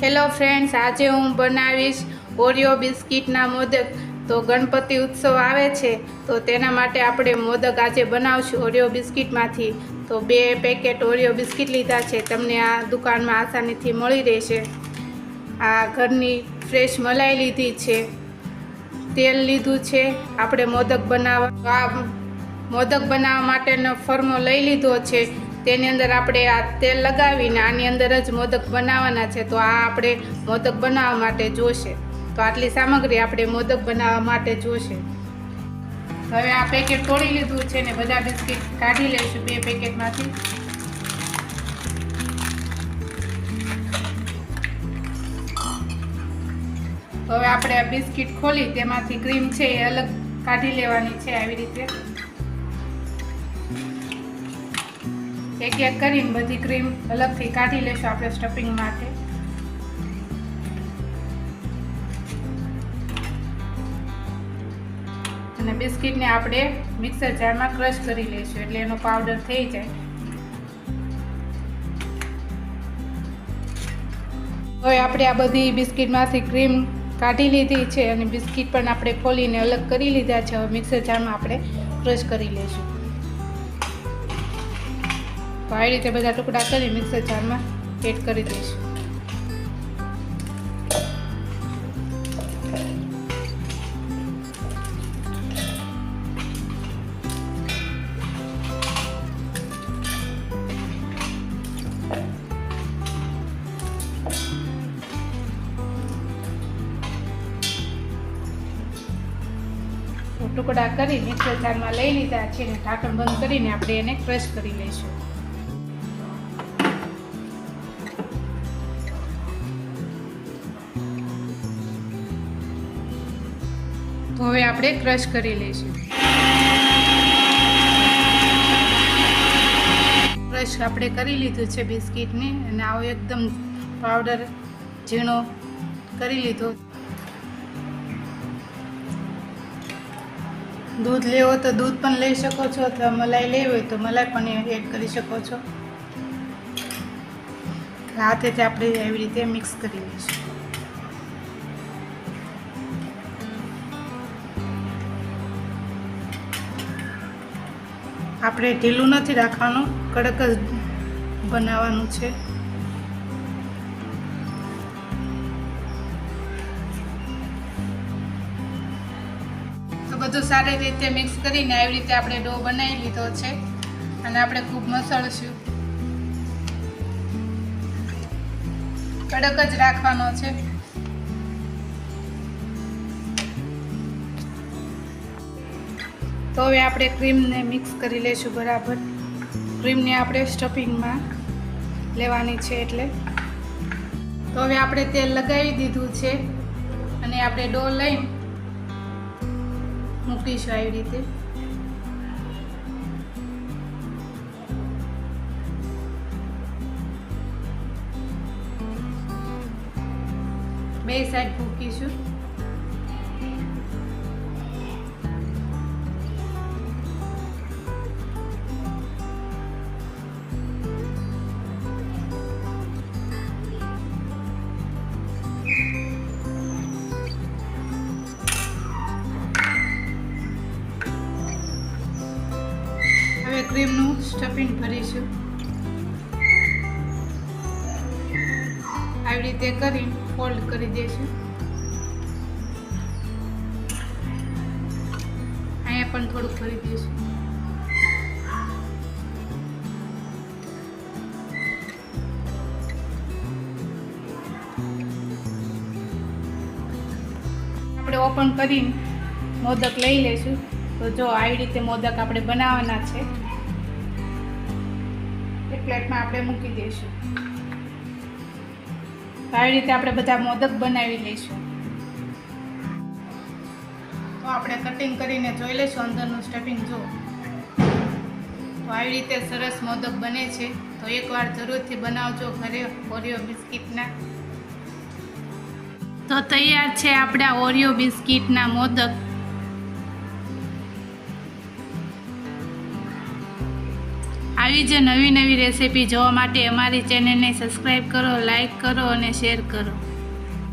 Hello friends, આજે હું બનાવીશ ઓરિયો બિસ્કિટના મોદક। તો ગણપતિ ઉત્સવ આવે છે તો તેના માટે આપણે મોદક આજે બનાવશું ઓરિયો બિસ્કિટમાંથી। તો 2 પેકેટ ઓરિયો બિસ્કિટ લીધા છે, તમને આ દુકાનમાં આસાનીથી મળી રહેશે। આ ઘરની ફ્રેશ મલાઈ લીધી છે, તેલ લીધું છે આપણે મોદક બનાવવા માટેનો ફરમો લઈ લીધો છે। તેની અંદર આપણે આ તેલ લગાવીને આની અંદર જ મોદક બનાવવાના છે। તો આ આપણે મોદક બનાવવા માટે જોશે। તો આટલી સામગ્રી આપણે મોદક બનાવવા માટે જોશે। હવે આ પેકેટ તોડી લીધું છે ને બધા બિસ્કિટ કાઢી લઈશું 2 પેકેટમાંથી। તો હવે આપણે આ બિસ્કિટ ખોલી તેમાંથી ક્રીમ છે એ અલગ કાઢી લેવાની છે। આવી રીતે એક એક કરીને બધી ક્રીમ અલગથી કાઢી લેશું આપણે સ્ટફિંગ માટે। અને બિસ્કિટને આપણે મિક્સર જારમાં ક્રશ કરી લઈશું એટલે એનો પાવડર થઈ જાય। હવે આપણે આ બધી બિસ્કિટમાંથી ક્રીમ કાઢી લીધી છે અને બિસ્કિટ પણ આપણે ખોલીને અલગ કરી લીધા છે। હવે મિક્સર જારમાં આપણે ક્રશ કરી લઈશું। તો આવી રીતે બધા ટુકડા કરી મિક્સર જારમાં એડ કરી દઈશું। ટુકડા કરી મિક્સર જારમાં લઈ લીધા છે અને ઢાંકણ બંધ કરીને આપણે એને ક્રશ કરી લઈશું। તો હવે આપણે ક્રશ કરી લઈશું। ક્રશ આપણે કરી લીધું છે બિસ્કિટને અને આવો એકદમ પાવડર ઝીણો કરી લીધો। દૂધ લેવો તો દૂધ પણ લઈ શકો છો અથવા મલાઈ લેવી હોય તો મલાઈ પણ એડ કરી શકો છો। હાથેથી આપણે એવી રીતે મિક્સ કરી લઈશું। આપણે ઢીલું નથી રાખવાનું, કડક જ બનાવવાનું છે। તો બધું સારી રીતે મિક્સ કરીને આવી રીતે આપણે ડો બનાવી લીધો છે અને આપણે ખૂબ મસળશું। કડક જ રાખવાનો છે। તો હવે આપણે ક્રીમને મિક્સ કરી લઈશું બરાબર। ક્રીમને આપણે સ્ટફિંગમાં લેવાની છે એટલે। તો હવે આપણે તેલ લગાવી દીધું છે અને આપણે ડો લઈ મૂકીશું આવી રીતે। બે સાઈડ મૂકીશું। હવે ક્રીમનું સ્ટફિંગ ભરીશું। આવી રીતે કરી ફોલ્ડ કરી દઈશું। અહીંયા પણ થોડુંક ભરી દઈશું। આપણે ઓપન કરીને મોદક લઈ લઈશું। તો જો આવી રીતે મોદક આપણે બનાવવાના છે। એક પ્લેટમાં આપણે મૂકી દઈશું। આવી રીતે આપણે બધા મોદક બનાવી લઈશું। તો આપણે કટિંગ કરીને જોઈ લઈશું અંદરનું સ્ટફિંગ જો। તો આવી રીતે સરસ મોદક બને છે। તો એકવાર જરૂરથી બનાવજો ઘરે ઓરિયો બિસ્કિટના। તો તૈયાર છે આપણા ઓરિયો બિસ્કિટના મોદક। આવી આવી જ નવી રેસીપી જોવા માટે અમારી ચેનલને સબસ્ક્રાઈબ કરો, લાઈક કરો અને શેર કરો.